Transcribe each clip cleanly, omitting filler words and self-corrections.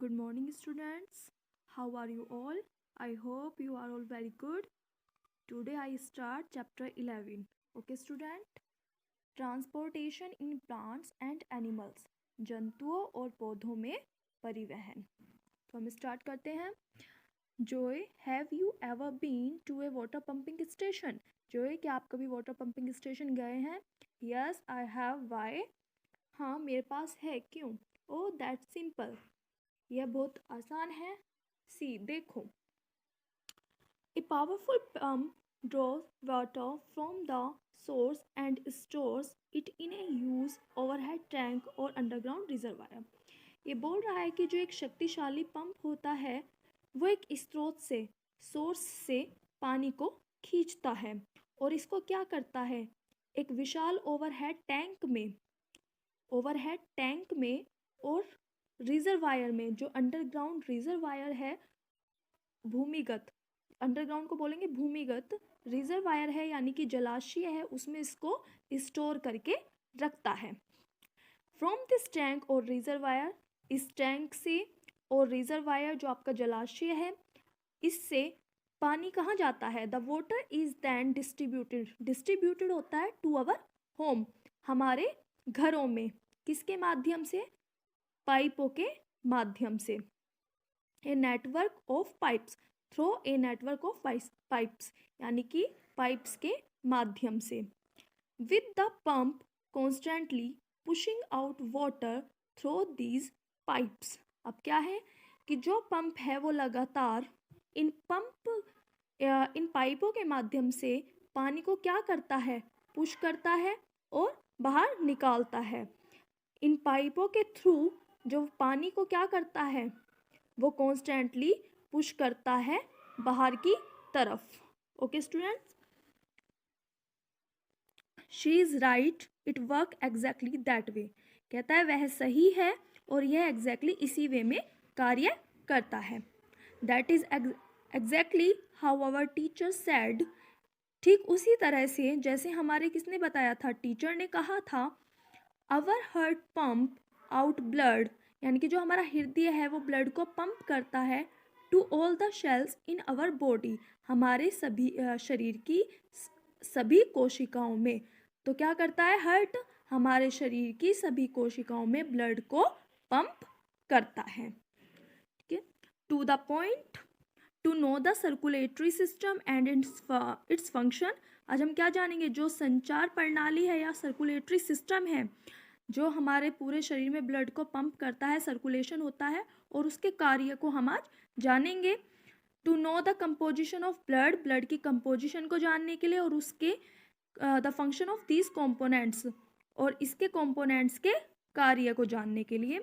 Good morning, students. How are you all? I hope you are all very good. Today I start chapter 11. Okay, student? Transportation in plants and animals. जंतुओं और पौधों में परिवहन. तो हम start करते हैं. Joy, have you ever been to a water pumping station? Joy, क्या आप कभी वाटर पंपिंग स्टेशन गए हैं? Yes, I have. Why? हाँ, मेरे पास है. क्यों? Oh, that's simple. यह बहुत आसान है. सी देखो. A powerful pump draws water from the source and stores it in a huge overhead tank or underground reservoir. ये बोल रहा है कि जो एक शक्तिशाली पंप होता है वो एक स्रोत से सोर्स से पानी को खींचता है और इसको क्या करता है, एक विशाल ओवरहेड टैंक में और रिजर्वायर में, जो अंडरग्राउंड रिजर्वायर है, भूमिगत, अंडरग्राउंड को बोलेंगे भूमिगत, रिजर्वायर है यानी कि जलाशय है, उसमें इसको स्टोर करके रखता है. फ्रॉम दिस टैंक और रिजर्वायर, इस टैंक से और रिजर्वायर जो आपका जलाशय है, इससे पानी कहाँ जाता है. The water is then distributed होता है टू अवर होम, हमारे घरों में. किसके माध्यम से? पाइपों के माध्यम से. A network of pipes, through a network of pipes यानी कि पाइप्स के माध्यम से. With the pump constantly pushing out water through these pipes. अब क्या है कि जो पंप है वो लगातार इन पाइपों के माध्यम से पानी को क्या करता है, पुश करता है और बाहर निकालता है. इन पाइपों के थ्रू जो पानी को क्या करता है, वो कॉन्स्टेंटली पुश करता है बाहर की तरफ. Okay students, she is right, it work exactly that way. कहता है वह सही है और यह एग्जैक्टली इसी वे में कार्य करता है. That is exactly how our teacher said, ठीक उसी तरह से जैसे हमारे किसने बताया था, टीचर ने कहा था. Our heart pump out blood, यानी कि जो हमारा हृदय है वो ब्लड को पंप करता है to all the cells in our body, हमारे सभी शरीर की सभी कोशिकाओं में. तो क्या करता है हार्ट, हमारे शरीर की सभी कोशिकाओं में ब्लड को पंप करता है. ठीक है. To the point, to know the circulatory system and its function. आज हम क्या जानेंगे, जो संचार प्रणाली है या सर्कुलेटरी सिस्टम है जो हमारे पूरे शरीर में ब्लड को पंप करता है, सर्कुलेशन होता है, और उसके कार्य को हम आज जानेंगे. To know the composition of blood, blood की कंपोजिशन को जानने के लिए, और उसके the function of these components, और इसके कॉम्पोनेंट्स के कार्य को जानने के लिए.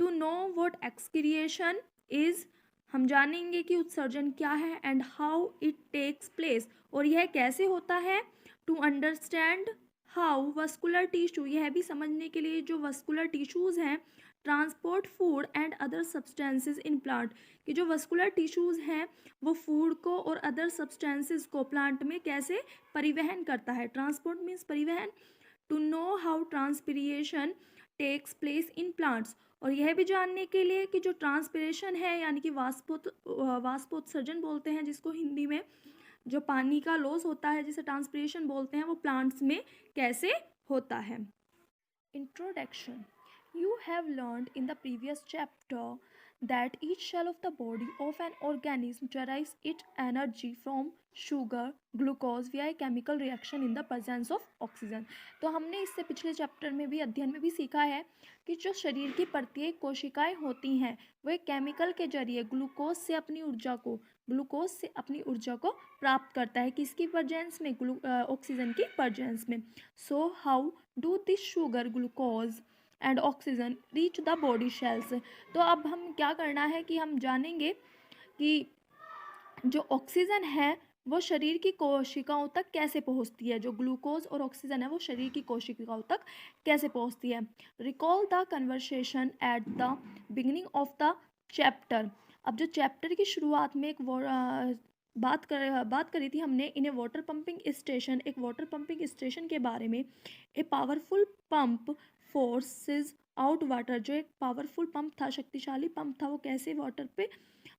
To know what excretion is, हम जानेंगे कि उत्सर्जन क्या है, and how it takes place, और यह कैसे होता है. To understand how vascular tissue, यह भी समझने के लिए जो वस्कुलर टिश्यूज़ हैं, transport food and other substances in plant, कि जो वस्कुलर टिश्यूज़ हैं वो फूड को और अदर सब्सटेंसेस को प्लांट में कैसे परिवहन करता है. ट्रांसपोर्ट मीन्स परिवहन. To know how transpiration takes place in plants, और यह भी जानने के लिए कि जो ट्रांसपिरेशन है यानी कि वाष्पोत्सर्जन बोलते हैं जिसको हिंदी में, जो पानी का लॉस होता है जिसे ट्रांसपिरेशन बोलते हैं, वो प्लांट्स में कैसे होता है. Introduction. You have learned in the previous chapter that each cell of the body of an organism derives its energy from sugar, glucose via a chemical reaction in the presence of oxygen. तो हमने इससे पिछले chapter में भी, अध्ययन में भी सीखा है कि जो शरीर की प्रत्येक कोशिकाएं होती हैं वो एक केमिकल के जरिए ग्लूकोज से अपनी ऊर्जा को प्राप्त करता है. किसकी प्रेजेंस में? ऑक्सीजन की प्रेजेंस में. So how do this sugar, glucose and oxygen reach the body shells. तो अब हम क्या करना है कि हम जानेंगे कि जो ऑक्सीजन है वो शरीर की कोशिकाओं तक कैसे पहुंचती है, जो ग्लूकोज और ऑक्सीजन है वो शरीर की कोशिकाओं तक कैसे पहुंचती है. Recall the conversation at the beginning of the chapter. अब जो चैप्टर की शुरुआत में एक बात करी थी हमने इन ए वाटर पंपिंग स्टेशन, एक वाटर पंपिंग स्टेशन के बारे में. A powerful pump forces out water, जो एक पावरफुल पंप था, शक्तिशाली पंप था, वो कैसे वाटर पे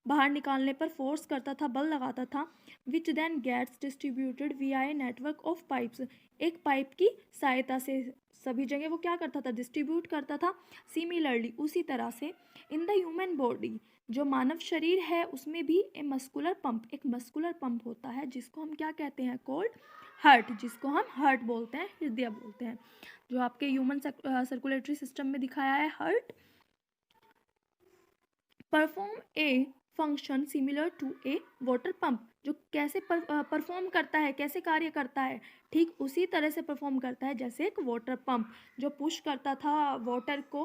बाहर निकालने पर फोर्स करता था, बल लगाता था, which then gets distributed via a network of pipes, एक पाइप की सहायता से सभी जगह वो क्या करता था, डिस्ट्रीब्यूट करता था। सिमिलरली, उसी तरह से इन द ह्यूमन बॉडी, जो मानव शरीर है उसमें भी एक मस्कुलर पंप होता है, जिसको हम क्या कहते हैं, कोल्ड हार्ट, जिसको हम हार्ट बोलते हैं, हृदय बोलते हैं, जो आपके ह्यूमन सर्कुलेटरी सिस्टम में दिखाया है heart. Perform a function similar to a water pump, जो कैसे परफॉर्म करता है, कैसे कार्य करता है, ठीक उसी तरह से परफॉर्म करता है जैसे एक वाटर पंप जो पुश करता था वाटर को,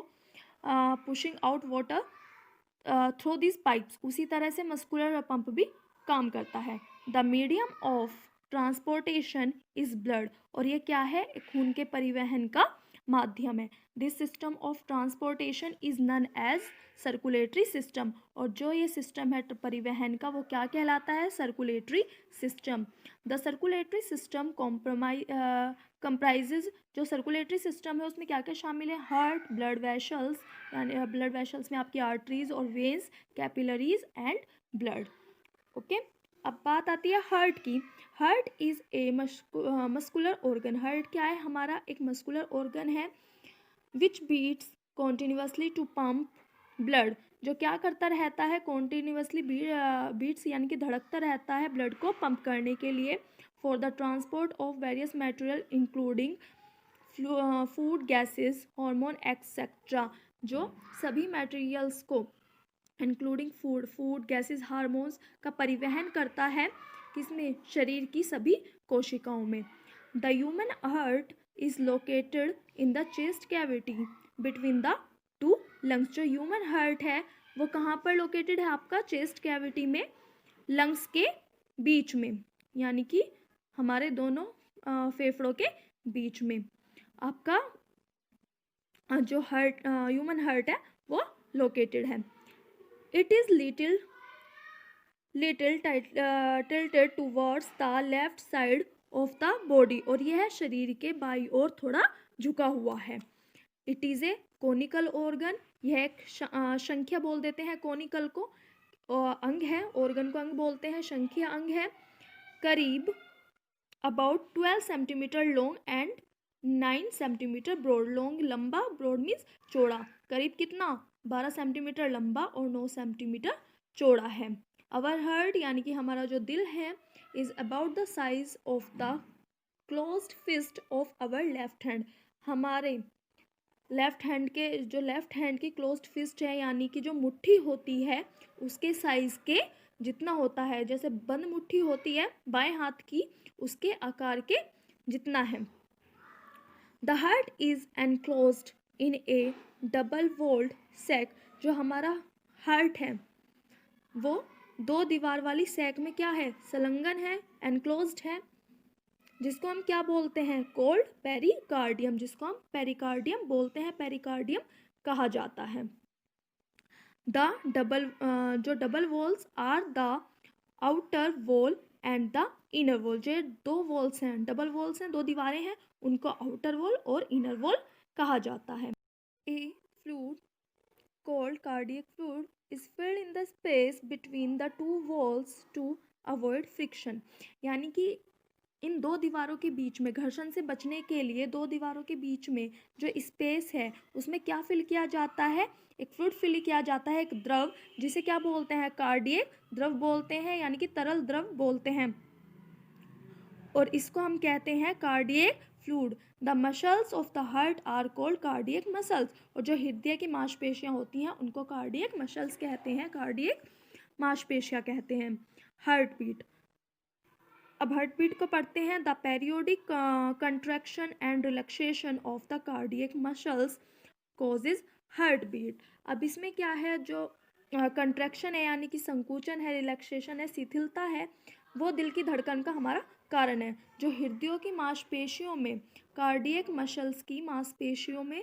pushing out water through this pipes, उसी तरह से मस्कुलर पंप भी काम करता है। The medium of transportation is blood, और ये क्या है, खून के परिवहन का माध्यम है। This system of transportation is known as circulatory system, और जो ये सिस्टम है परिवहन का वो क्या कहलाता है, circulatory system. The circulatory system comprises, जो सर्कुलेटरी सिस्टम है उसमें क्या क्या शामिल है, हार्ट, ब्लड वेसल्स, यानी ब्लड वेसल्स में आपकी आर्टरीज और veins, capillaries and blood. Okay, अब बात आती है हार्ट की। Heart is a muscular organ, heart क्या है, हमारा एक मस्कुलर ऑर्गन है, which beats continuously to pump blood, जो क्या करता रहता है, कॉन्टिन्यूसली बीट्स यानी कि धड़कता रहता है ब्लड को पंप करने के लिए, for the transport of various material including food, gases, hormone etcetera, जो सभी मटेरियल्स को इंक्लूडिंग फूड गैसेस, हार्मोन्स का परिवहन करता है, किसमें, शरीर की सभी कोशिकाओं में। The human heart is located in the chest cavity between the two lungs, जो ह्यूमन हार्ट है वो कहाँ पर लोकेटेड है, आपका चेस्ट कैविटी में, लंग्स के बीच में, यानी कि हमारे दोनों फेफड़ों के बीच में आपका जो हार्ट, ह्यूमन हार्ट है वो लोकेटेड है। It is little tilted towards the left side of the body, और यह शरीर के बाई ओर थोड़ा झुका हुआ है। It is a conical organ, यह एक संख्या बोल देते हैं कोनिकल को, अंग है, ऑर्गन को अंग बोलते हैं, संख्या अंग है, करीब about 12 centimetre long and 9 centimetre broad, long लंबा, ब्रॉड मीन्स चौड़ा, करीब कितना, 12 सेंटीमीटर लंबा और 9 सेंटीमीटर चौड़ा है। अवर हार्ट यानी कि हमारा जो दिल है, is about the size of the closed fist of our left hand, हमारे लेफ्ट हैंड की क्लोज्ड फिस्ट है, यानी कि जो मुट्ठी होती है उसके साइज के जितना होता है, जैसे बंद मुट्ठी होती है बाएं हाथ की, उसके आकार के जितना है। The heart is enclosed in a double walled sac, जो हमारा हार्ट है वो 2 दीवार वाली सैक में क्या है, संलग्न है, एनक्लोज्ड है, जिसको हम क्या बोलते हैं, कोल्ड पेरिकार्डियम, जिसको हम पेरिकार्डियम बोलते हैं, पेरिकार्डियम कहा जाता है। The double walls are the outer wall and the inner wall, जो 2 वॉल्स हैं, डबल वॉल्स हैं, 2 दीवारें हैं, उनको आउटर वॉल और इनर वॉल कहा जाता है। A fluid called cardiac fluid is filled in the space between the 2 walls to avoid friction, यानी कि इन 2 दीवारों के बीच में घर्षण से बचने के लिए 2 दीवारों के बीच में जो स्पेस है उसमें क्या फिल किया जाता है, एक फ्लूइड फिल किया जाता है, एक द्रव, जिसे क्या बोलते हैं, कार्डियक द्रव बोलते हैं, यानी कि तरल द्रव बोलते हैं, और इसको हम कहते हैं cardiac fluid. The muscles of the heart are called cardiac muscles, और जो हृदय की मांसपेशियां होती हैं उनको कार्डियक मसल्स कहते हैं, कार्डियक मांसपेशियां कहते हैं। हार्ट बीट, अब हार्ट बीट को पढ़ते हैं। The periodic contraction and relaxation of the cardiac muscles causes heart beat. अब इसमें क्या है, जो कंट्रैक्शन है यानी कि संकुचन है, रिलैक्सेशन है, शिथिलता है, वो दिल की धड़कन का हमारा कारण है। जो हृदयों की मांसपेशियों में, कार्डियक मसल्स की मांसपेशियों में,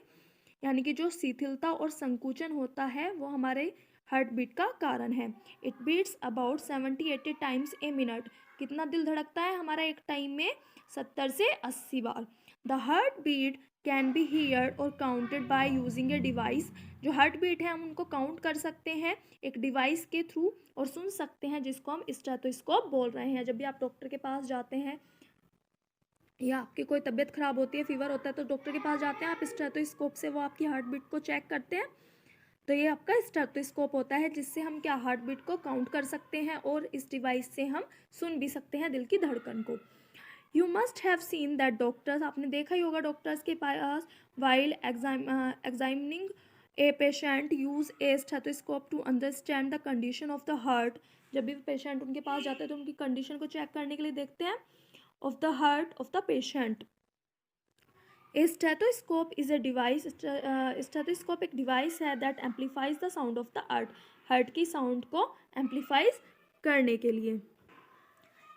यानी कि जो शिथिलता और संकुचन होता है वो हमारे हार्ट बीट का कारण है। It beats about 70-80 times a minute, कितना दिल धड़कता है हमारा एक टाइम में, 70 से 80 बार। The heart beat can be heard और counted by using a device. जो हार्ट बीट है हम उनको काउंट कर सकते हैं एक डिवाइस के थ्रू और सुन सकते हैं, जिसको हम स्टेथोस्कोप बोल रहे हैं। जब भी आप डॉक्टर के पास जाते हैं या आपकी कोई तबीयत ख़राब होती है, फीवर होता है, तो डॉक्टर के पास जाते हैं, आप स्टेथोस्कोप से वो आपकी हार्ट बीट को चेक करते हैं। तो ये आपका स्टेथोस्कोप होता है, जिससे हम क्या हार्ट बीट को काउंट कर सकते हैं और इस डिवाइस से हम सुन भी सकते हैं दिल की धड़कन को। You must have seen that doctors, आपने देखा ही होगा डॉक्टर्स के पास while examining a patient use a stethoscope to understand the condition of the heart. जब भी पेशेंट उनके पास जाते हैं तो उनकी कंडीशन को चेक करने के लिए देखते हैं of the heart of the patient. A stethoscope is a device, stethoscope एक डिवाइस है that amplifies the sound of the heart, heart की साउंड को एम्पलीफाइज करने के लिए।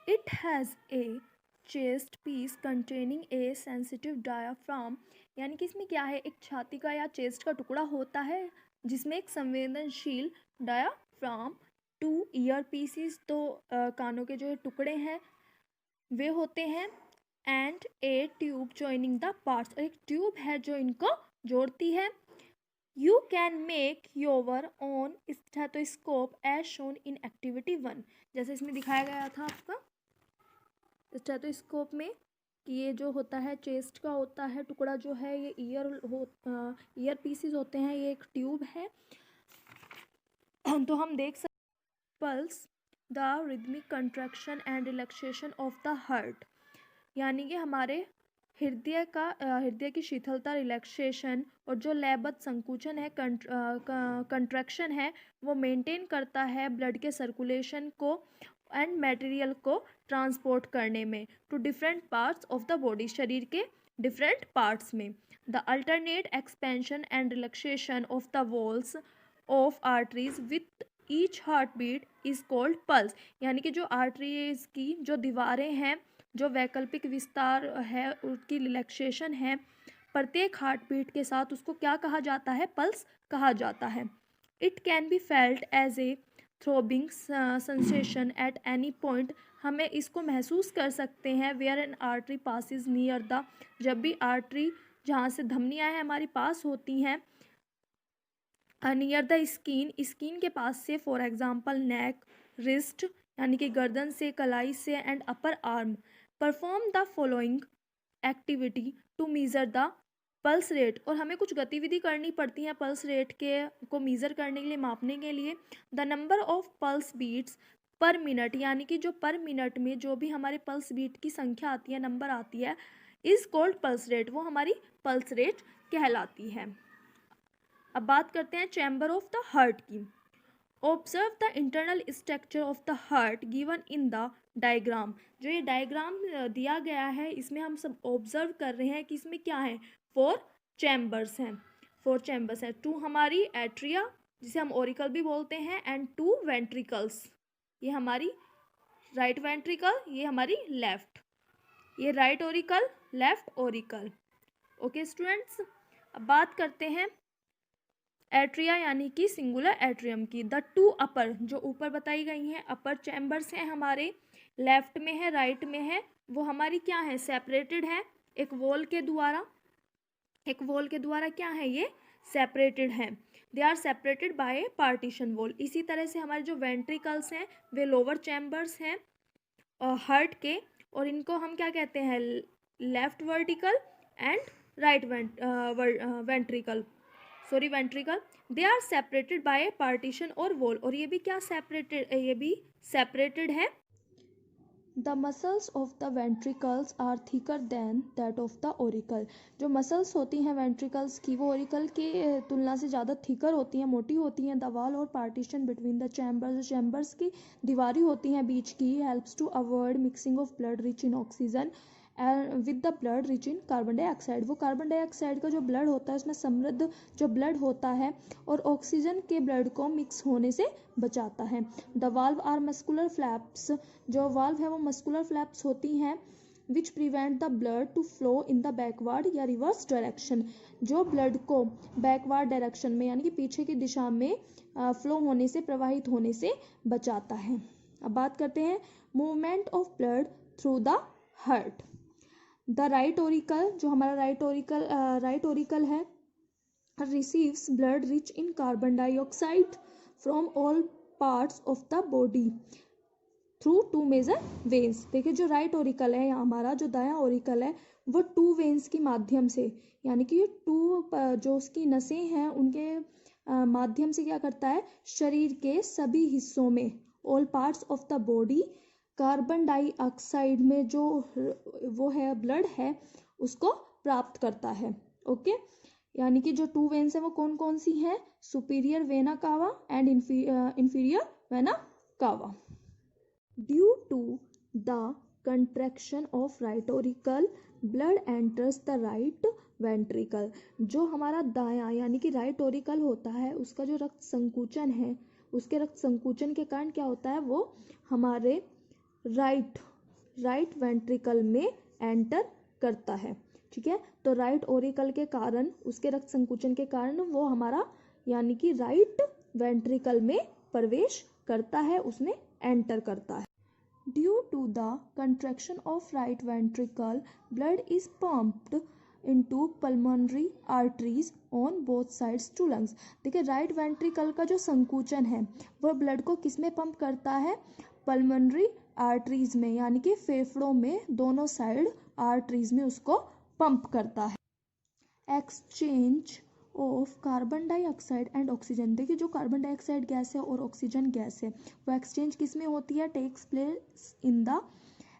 It has a chest piece containing a sensitive diaphragm, यानी कि इसमें क्या है, एक छाती का या चेस्ट का टुकड़ा होता है जिसमें एक संवेदनशील डायाफ्राम, 2 ईयर पीसीस, तो कानों के जो टुकड़े हैं वे होते हैं, and a tube joining the parts, एक ट्यूब है जो इनको जोड़ती है। You can make your own stethoscope as shown in activity 1, जैसे इसमें दिखाया गया था आपका स्टेथोस्कोप में कि ये जो होता है चेस्ट का होता है टुकड़ा जो है ये ईयर पीसीज होते हैं, ये एक ट्यूब है। तो हम देख सकते pulse the rhythmic contraction and relaxation of the heart, यानी कि हमारे हृदय की शीतलता, रिलैक्सेशन और जो लयबद्ध संकुचन है, कंट्रैक्शन है, वो मेंटेन करता है ब्लड के सर्कुलेशन को एंड मटेरियल को ट्रांसपोर्ट करने में to different parts of the body, शरीर के डिफरेंट पार्ट्स में। The alternate expansion and relaxation of the walls of arteries with each heart beat is called pulse, यानी कि जो आर्टरीज की जो दीवारें हैं, जो वैकल्पिक विस्तार है, उसकी रिलैक्सेशन है प्रत्येक हार्ट बीट के साथ, उसको क्या कहा जाता है, पल्स कहा जाता है। It can be felt as a throbbing sensation at any point, हमें इसको महसूस कर सकते हैं where an artery passes near the, जब भी आर्टरी जहाँ से धमनियाँ हैं हमारी पास होती हैं नियर द स्किन के पास से, फॉर एग्जांपल नेक, रिस्ट यानी कि गर्दन से, कलाई से, and upper arm. Perform the following activity to measure the pulse rate, और हमें कुछ गतिविधि करनी पड़ती है पल्स रेट के को मीज़र करने के लिए, मापने के लिए। The number of pulse beats per minute, यानी कि जो पर मिनट में जो भी हमारे पल्स बीट की संख्या आती है, नंबर आती है, इज़ कॉल्ड पल्स रेट, वो हमारी पल्स रेट कहलाती है। अब बात करते हैं चैम्बर ऑफ द हार्ट की। Observe the internal structure of the heart given in the diagram, जो ये डायग्राम दिया गया है इसमें हम सब ऑब्जर्व कर रहे हैं कि इसमें क्या है, 4 चैम्बर्स हैं, 4 चैम्बर्स हैं। 2 हमारी एट्रिया जिसे हम ओरिकल भी बोलते हैं, एंड 2 वेंट्रिकल्स, ये हमारी राइट वेंट्रिकल, ये हमारी लेफ्ट, ये right Oracle, left Oracle. Okay students, अब बात करते हैं एट्रिया यानी कि सिंगुलर एट्रियम की। द 2 अपर, जो ऊपर बताई गई हैं अपर चैम्बर्स हैं हमारे, लेफ्ट में है, राइट में है, वो हमारी क्या है, सेपरेटेड है एक वॉल के द्वारा, एक वॉल के द्वारा क्या है, ये सेपरेटेड है, they are separated by a partition wall. इसी तरह से हमारे जो वेंट्रिकल्स हैं वे लोअर चैम्बर्स हैं हार्ट के, और इनको हम क्या कहते हैं, left vertical and right ventricle, they are separated by a partition और वॉल, और ये भी क्या सेपरेटेड, ये भी सेपरेटेड है। The muscles of the ventricles are thicker than that of the auricle, जो मसल्स होती हैं वेंट्रिकल्स की वो ओरिकल की तुलना से ज़्यादा थिकर होती हैं, मोटी होती हैं। द वॉल और partition between the chambers, chambers की दीवारी होती हैं बीच की, helps to avoid mixing of blood rich in oxygen with the blood rich in carbon dioxide, वो कार्बन डाइऑक्साइड का जो ब्लड होता है उसमें समृद्ध जो ब्लड होता है और ऑक्सीजन के ब्लड को मिक्स होने से बचाता है। The valve are muscular flaps, जो वाल्व है वो मस्कुलर फ्लैप्स होती हैं which prevent the blood to flow in the backward या रिवर्स डायरेक्शन, जो ब्लड को बैकवर्ड डायरेक्शन में यानी कि पीछे की दिशा में फ्लो होने से, प्रवाहित होने से बचाता है। अब बात करते हैं movement of blood through the heart. The right auricle, जो हमारा राइट ऑरिकल है, receives blood rich in carbon dioxide from all parts of the body through two major veins. देखिए जो राइट ऑरिकल है, हमारा जो दायां ऑरिकल है, वो टू वेन्स के माध्यम से, यानी कि टू जो उसकी नसें हैं उनके माध्यम से क्या करता है, शरीर के सभी हिस्सों में, all parts of the body, carbon dioxide में जो वो है ब्लड है उसको प्राप्त करता है। ओके, यानी कि जो टू वेन्स है वो कौन कौन सी हैं, superior vena cava and inferior vena cava. Due to the contraction of right auricle, blood enters the right ventricle। जो हमारा दायां यानी कि राइट ऑरिकल होता है, उसका जो रक्त संकुचन है, उसके रक्त संकुचन के कारण क्या होता है, वो हमारे राइट वेंट्रिकल में एंटर करता है। ठीक है, तो राइट ऑरिकल के कारण, उसके रक्त संकुचन के कारण वो हमारा यानी कि राइट वेंट्रिकल में प्रवेश करता है, उसमें एंटर करता है। Due to the contraction of right ventricle, blood is pumped into pulmonary arteries on both sides to lungs। देखिए राइट वेंट्रिकल का जो संकुचन है वह ब्लड को किस में पंप करता है, पल्मोनरी आर्टरीज में, यानी कि फेफड़ों में दोनों साइड आर्टरीज में उसको पंप करता है। Exchange of carbon dioxide and oxygen. देखिए जो कार्बन डाइऑक्साइड गैस है और ऑक्सीजन गैस है वो एक्सचेंज किस में होती है, takes place in the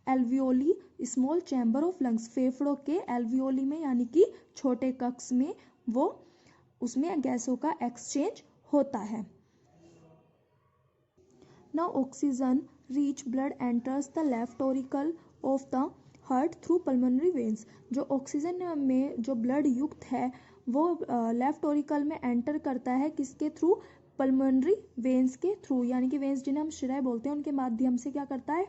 alveoli small chamber of lungs. फेफड़ों के एल्वियोली में, यानी कि छोटे कक्ष में, वो उसमें गैसों का एक्सचेंज होता है। Now oxygen rich blood enters the left auricle of the heart through pulmonary veins. जो ऑक्सीजन में जो ब्लड युक्त है वो लेफ्ट ऑरिकल में एंटर करता है, किसके थ्रू, पल्मोनरी वेन्स के थ्रू, यानी कि वेन्स जिन्हें हम शिराएं बोलते हैं उनके माध्यम से क्या करता है,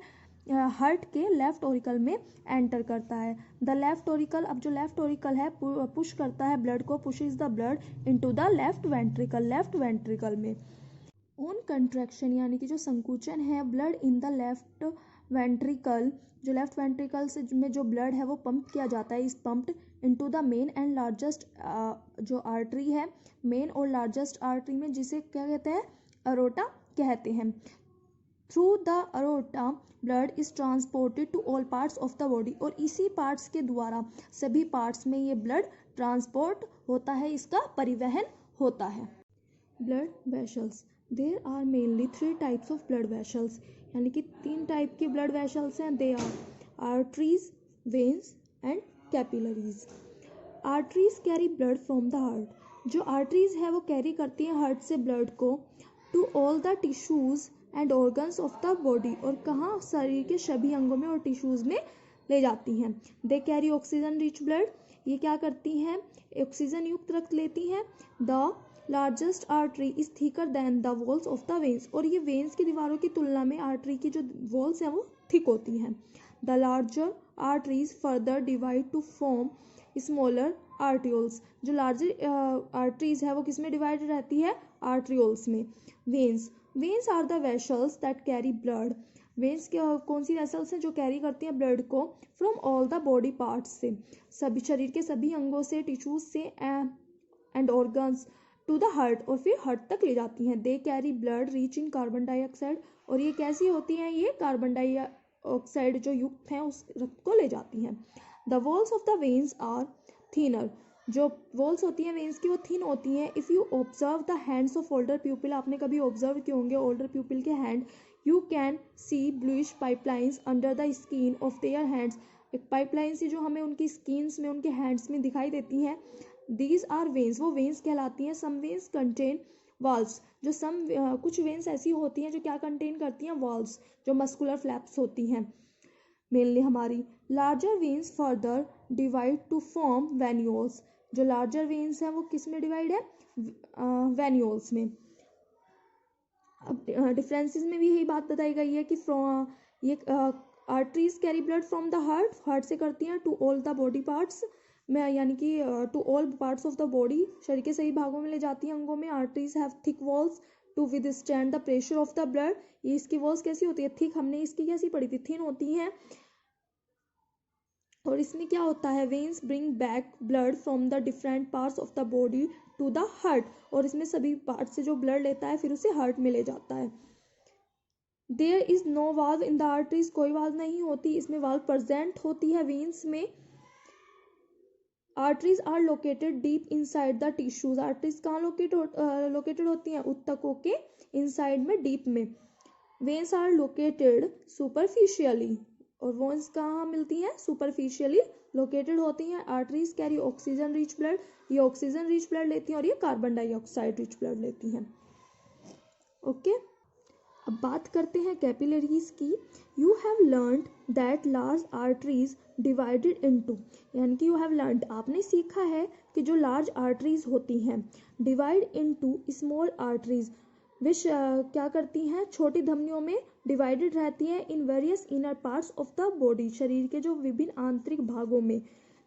हार्ट के लेफ्ट ऑरिकल में एंटर करता है। द लेफ्ट ऑरिकल, अब जो लेफ्ट ऑरिकल है पुश करता है ब्लड को, pushes the blood into the left ventricle में। ऑन कंट्रैक्शन, यानी कि जो संकुचन है, blood in the left ventricle, जो लेफ्ट वेंट्रिकल से में जो ब्लड है वो पंप किया जाता है, is pumped into the main and largest जो आर्टरी है, मेन और लार्जेस्ट आर्टरी में, जिसे क्या कहते हैं, अरोटा कहते हैं। Through the aorta blood is transported to all parts of the body, और इसी पार्ट्स के द्वारा सभी पार्ट्स में ये ब्लड ट्रांसपोर्ट होता है, इसका परिवहन होता है। Blood vessels, there are mainly 3 types of blood vessels, यानी कि 3 टाइप के ब्लड वेसल्स हैं। They are arteries, veins and capillaries. Arteries carry blood from the heart. जो आर्टरीज है वो कैरी करती हैं हार्ट से ब्लड को to all the tissues and organs of the body, और कहाँ, शरीर के सभी अंगों में और टिश्यूज में ले जाती हैं। They carry oxygen rich blood, ये क्या करती हैं, ऑक्सीजन युक्त रक्त लेती हैं। The largest artery is thicker than the walls of the veins, और ये वेन्स की दीवारों की तुलना में आर्टरी की जो वॉल्स हैं वो थिक होती हैं। The larger arteries further divide to form smaller arterioles. जो लार्जर आर्टरीज है वो किस में डिवाइड रहती है, आर्ट्रियोल्स में। Veins are the vessels that carry blood. Veins कौन सी वेसल्स हैं जो कैरी करती हैं ब्लड को from all the body parts से, सभी शरीर के सभी अंगों से, टिश्यूज से and organs to the heart, और फिर हार्ट तक ले जाती हैं। They carry blood rich in carbon dioxide, और ये कैसी होती हैं, ये कार्बन डाइऑक्साइड जो युक्त हैं उस रक्त को ले जाती हैं। The walls of the veins are thinner. जो वॉल्स होती हैं वेन्स की वो थिन होती हैं। If you observe the hands of older people, आपने कभी ऑब्जर्व किए होंगे ओल्डर पीपल के hand, you can see bluish pipelines under the skin of their hands. एक पाइपलाइन सी जो हमें उनकी स्किन्स में, उनके हैंड्स में दिखाई देती हैं, दीज आर वेन्स, वो वेन्स कहलाती हैं। सम वेन्स कंटेन वाल्व्स, जो कुछ वेन्स ऐसी होती हैं जो क्या कंटेन करती हैं, वाल्व्स, जो मस्कुलर फ्लैप्स होती हैं मेनली हमारी। Larger veins further divide to form venules. जो लार्जर वेन्स हैं वो किस में डिवाइड है, वेन्यूल्स में। अब डिफरेंसेस में भी यही बात बताई गई है कि ये arteries carry blood from the heart से करती हैं to all the body parts में, यानी कि to all parts of the body, शरीर के सही भागों में ले जाती हैं अंगों में। Arteries have thick walls to withstand the pressure of the blood. ये इसकी वॉल्स कैसी होती है, थिक, हमने इसकी कैसी पढ़ी थी, थिन होती हैं। और इसमें क्या होता है, veins bring back blood from the different parts of the body to the heart, और इसमें सभी पार्ट से जो ब्लड लेता है फिर उसे हार्ट में ले जाता है। There is no valve in the arteries, कोई वाल्व नहीं होती इसमें, वाल्व प्रेजेंट होती है वेन्स में। Arteries are located deep inside the tissues, arteries कहाँ लोकेटेड होती हैं, ऊतकों के इनसाइड में, डीप में। वेन्स आर लोकेटेड सुपरफिशियली, और वेन्स कहाँ मिलती हैं, सुपरफिशियली लोकेटेड होती हैं। Arteries carry oxygen rich blood, ये ऑक्सीजन रिच ब्लड लेती हैं और ये कार्बन डाइऑक्साइड रिच ब्लड लेती हैं। ओके, अब बात करते हैं कैपिलरीज की। You have learned that large arteries divided into, यानी कि यू हैव लर्नड, आपने सीखा है कि जो लार्ज आर्टरीज होती हैं डिवाइड इनटू स्मॉल आर्टरीज, विच क्या करती हैं, छोटी धमनियों में डिवाइडेड रहती हैं। In various inner parts of the body, शरीर के जो विभिन्न आंतरिक भागों में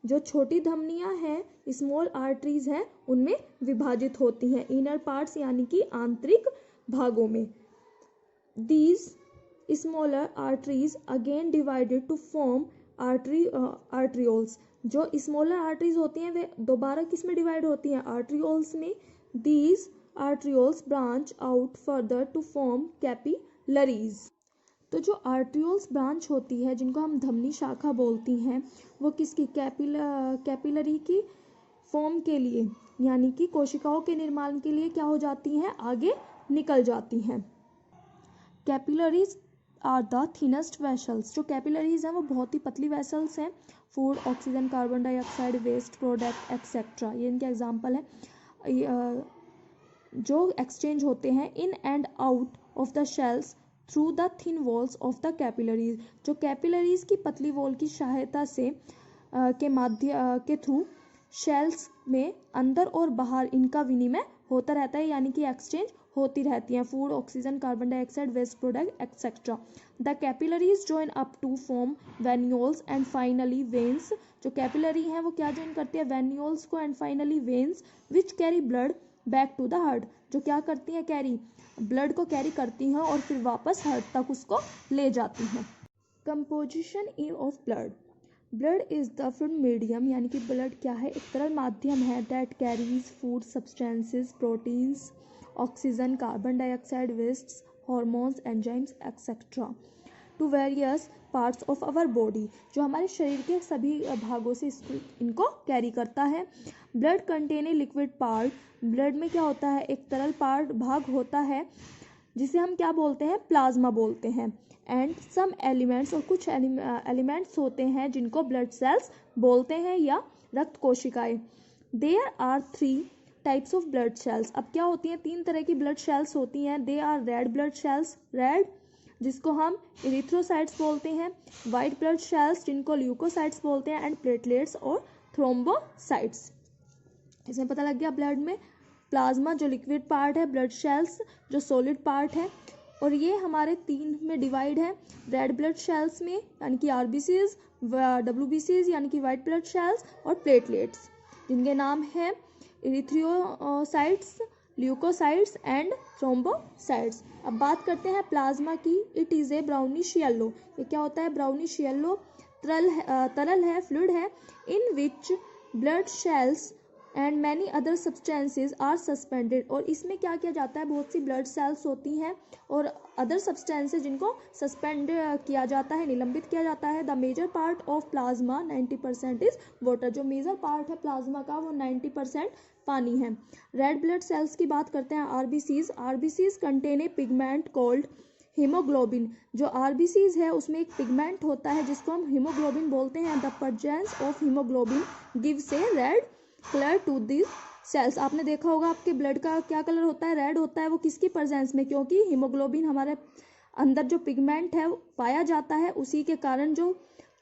जो छोटी धमनियां हैं, स्मॉल आर्टरीज हैं, उनमें विभाजित होती हैं। इनर पार्ट्स यानी कि आंतरिक भागों में। These smaller arteries again divided to form arterioles, जो smaller arteries होती हैं वे दोबारा किस में डिवाइड होती हैं, arterioles में। These arterioles branch out further to form capillaries, तो जो arterioles branch होती है जिनको हम धमनी शाखा बोलती हैं, वो किसकी, कैपिलरी की फॉर्म के लिए, यानी कि कोशिकाओं के निर्माण के लिए क्या हो जाती हैं, आगे निकल जाती हैं। Capillaries are the thinnest vessels, जो कैपिलरीज हैं वो बहुत ही पतली वेसल्स हैं। Food, oxygen, carbon dioxide, waste product etcetera, ये इनके एग्जाम्पल हैं, जो एक्सचेंज होते हैं in and out of the cells through the thin walls of the capillaries, जो कैपिलरीज की पतली वॉल की सहायता से के माध्यम के थ्रू शेल्स में अंदर और बाहर इनका विनिमय होता रहता है, यानी कि एक्सचेंज होती रहती हैं। Food, oxygen, carbon dioxide, waste product etcetera. The capillaries join up to form venules and finally veins, जो कैपिलरी हैं वो क्या जॉइन करती है, वेन्यूल्स को, and finally veins which carry blood back to the heart, जो क्या करती हैं, कैरी, ब्लड को कैरी करती हैं और फिर वापस हार्ट तक उसको ले जाती हैं। Composition of blood, blood is the food medium, यानी कि ब्लड क्या है, एक तरल माध्यम है, that carries food substances, proteins, oxygen, carbon dioxide, wastes, hormones, enzymes etcetera to various parts of our body, जो हमारे शरीर के सभी भागों से इनको कैरी करता है। Blood contain a liquid part, blood में क्या होता है, एक तरल भाग होता है जिसे हम क्या बोलते हैं, प्लाज्मा बोलते हैं। एंड सम एलिमेंट्स, और कुछ एलिमेंट्स होते हैं जिनको ब्लड सेल्स बोलते हैं या रक्त कोशिकाएं। There are 3 types of blood cells, अब क्या होती हैं, 3 तरह की ब्लड सेल्स होती हैं। They are red blood cells, red, जिसको हम इरिथ्रोसाइट्स बोलते हैं, वाइट ब्लड सेल्स जिनको ल्यूकोसाइट्स बोलते हैं, एंड प्लेटलेट्स और थ्रोम्बोसाइट्स। इसमें पता लग गया, ब्लड में प्लाज्मा जो लिक्विड पार्ट है, ब्लड सेल्स जो सॉलिड पार्ट है, और ये हमारे 3 में डिवाइड है। रेड ब्लड सेल्स में यानी कि आरबीसीज, डब्ल्यूबीसीज यानी कि वाइट ब्लड सेल्स, और प्लेटलेट्स जिनके नाम है इरिथ्रोसाइट्स, ल्यूकोसाइट्स एंड थ्रोम्बोसाइट्स। अब बात करते हैं प्लाज्मा की। It is a brownish yellow, ये क्या होता है, ब्राउनिश येलो तरल है, फ्लूइड है, in which blood cells and many other substances are suspended, और इसमें क्या किया जाता है, बहुत सी ब्लड सेल्स होती हैं और अदर सब्सटेंसेज जिनको सस्पेंड किया जाता है, निलंबित किया जाता है। The major part of plasma 90% is water, जो मेजर पार्ट है प्लाज्मा का वो 90% पानी है। रेड ब्लड सेल्स की बात करते हैं, RBCs, RBCs contain a pigment called haemoglobin, जो आरबीसीज है उसमें एक पिगमेंट होता है जिसको हम हीमोग्लोबिन बोलते हैं। The presence of haemoglobin gives a red colour to this cells, आपने देखा होगा आपके ब्लड का क्या कलर होता है, रेड होता है, वो किसकी प्रेजेंस में, क्योंकि हीमोग्लोबिन हमारे अंदर जो पिगमेंट है पाया जाता है, उसी के कारण जो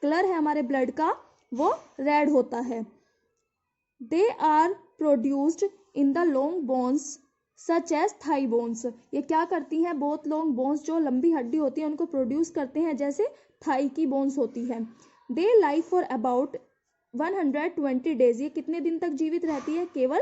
कलर है हमारे ब्लड का वो रेड होता है। They are produced in the long bones such as thigh bones, ये क्या करती हैं, बहुत लॉन्ग बोन्स जो लंबी हड्डी होती है उनको प्रोड्यूस करते हैं, जैसे थाई की बोन्स होती है। दे लाइव फॉर अबाउट 120 डेज, ये कितने दिन तक जीवित रहती है, केवल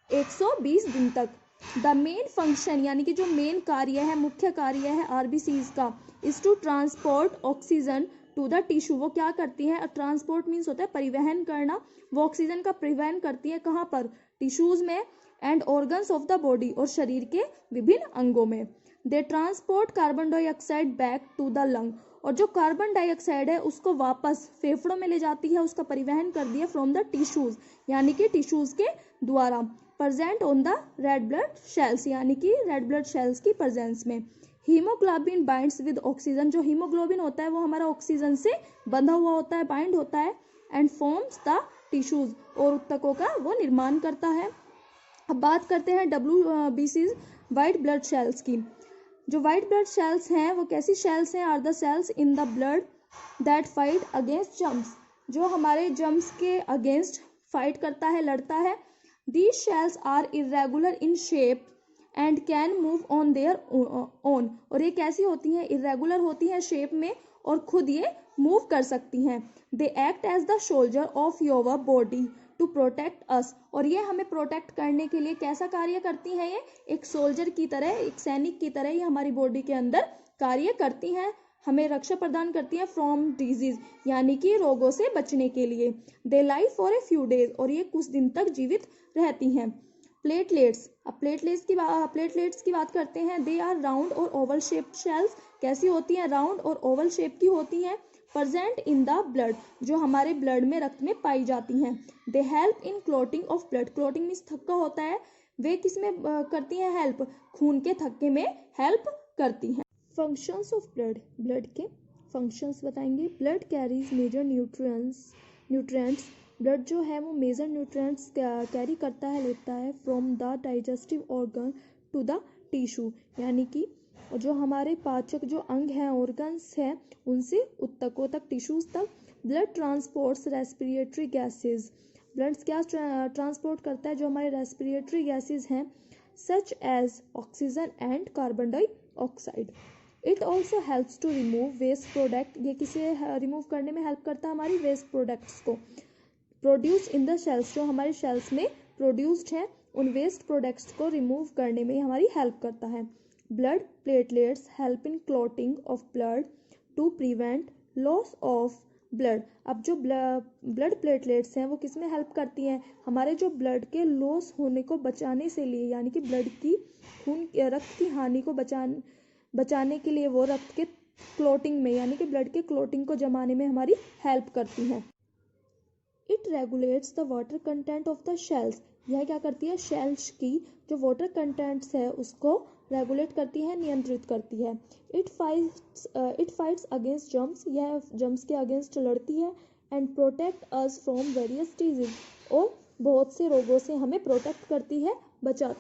120 दिन तक। द मेन फंक्शन, यानी कि जो मेन कार्य है, मुख्य कार्य है आरबीसीज का, is to transport oxygen to the tissue. वो क्या करती है, ट्रांसपोर्ट मीन्स होता है परिवहन करना, वो ऑक्सीजन का परिवहन करती है कहाँ पर, टिश्यूज में, and organs of the body, और शरीर के विभिन्न अंगों में। They transport carbon dioxide back to the lung, और जो कार्बन डाइऑक्साइड है उसको वापस फेफड़ों में ले जाती है, उसका परिवहन कर दिया फ्रॉम द टिश्यूज, यानी कि टिश्यूज के द्वारा। Present on the red blood sales, यानी कि रेड ब्लड सेल्स की प्रेजेंस में। हीमोग्लोबिन बाइंड्स विद ऑक्सीजन, जो हीमोग्लोबिन होता है वो हमारा ऑक्सीजन से बंधा हुआ होता है, बाइंड होता है, एंड फॉर्म्स द टिश्यूज, और उत्तकों का वो निर्माण करता है। अब बात करते हैं WBCs वाइट ब्लड सेल्स की। जो वाइट ब्लड सेल्स हैं वो कैसी सेल्स हैं, are the cells in the blood that fight against germs, जो हमारे जर्म्स के अगेंस्ट फाइट करता है, लड़ता है। These cells are irregular in shape and can move on their own, और ये कैसी होती हैं, इरेगुलर होती हैं शेप में और खुद ये मूव कर सकती हैं। They act as the soldier of your body to protect us, और ये हमें प्रोटेक्ट करने के लिए कैसा कार्य करती हैं, ये एक सोल्जर की तरह, एक सैनिक की तरह ये हमारी बॉडी के अंदर कार्य करती हैं, हमें रक्षा प्रदान करती हैं फ्रॉम डिजीज, यानी कि रोगों से बचने के लिए। They live for a few days, और ये कुछ दिन तक जीवित रहती हैं। प्लेटलेट्स, अब प्लेटलेट्स की बात करते हैं। दे आर राउंड और ओवल शेप्ड सेल्स, कैसी होती हैं, राउंड और ओवल शेप की होती हैं। प्रेजेंट इन द ब्लड, जो हमारे ब्लड में, रक्त में पाई जाती हैं। They help in clotting of blood, clotting means थक्का होता है, वे किस में करती हैं हेल्प, खून के थक्के में हेल्प करती हैं। फंक्शंस ऑफ ब्लड, ब्लड के फंक्शंस बताएंगे। Blood carries major nutrients, blood जो है वो मेजर न्यूट्रिएंट्स कैरी करता है, लेता है from the digestive organ to the tissue, यानी कि जो हमारे पाचक जो अंग हैं, ऑर्गन्स हैं, उनसे उत्तकों तक, टिश्यूज तक। Blood transports respiratory gases, blood क्या ट्रांसपोर्ट करता है, जो हमारे रेस्पिरेटरी गैसेज हैं, such as oxygen and carbon dioxide. It also helps to remove waste product, ये किसे रिमूव करने में हेल्प करता है, हमारी वेस्ट प्रोडक्ट्स को। प्रोड्यूस इन द सेल्स, जो हमारे सेल्स में प्रोड्यूस्ड हैं, उन वेस्ट प्रोडक्ट्स को रिमूव करने में हमारी हेल्प करता है। Blood platelets help in clotting of blood to prevent loss of blood, अब जो ब्लड प्लेटलेट्स हैं वो किस में हेल्प करती हैं, हमारे जो ब्लड के लॉस होने को बचाने से लिए, यानी कि ब्लड की रक्त की हानि को बचाने के लिए वो रक्त के क्लॉटिंग में, यानी कि ब्लड के क्लॉटिंग को जमाने में हमारी हेल्प करती हैं। It regulates the water content of the shells, यह क्या करती है, शेल्स की जो वाटर कंटेंट्स है उसको रेगुलेट करती है, नियंत्रित करती है। इट फाइट्स अगेंस्ट जर्म्स, यह जर्म्स के अगेंस्ट लड़ती है। And protect us from various disease, और बहुत से रोगों से हमें प्रोटेक्ट करती है, बचाती है।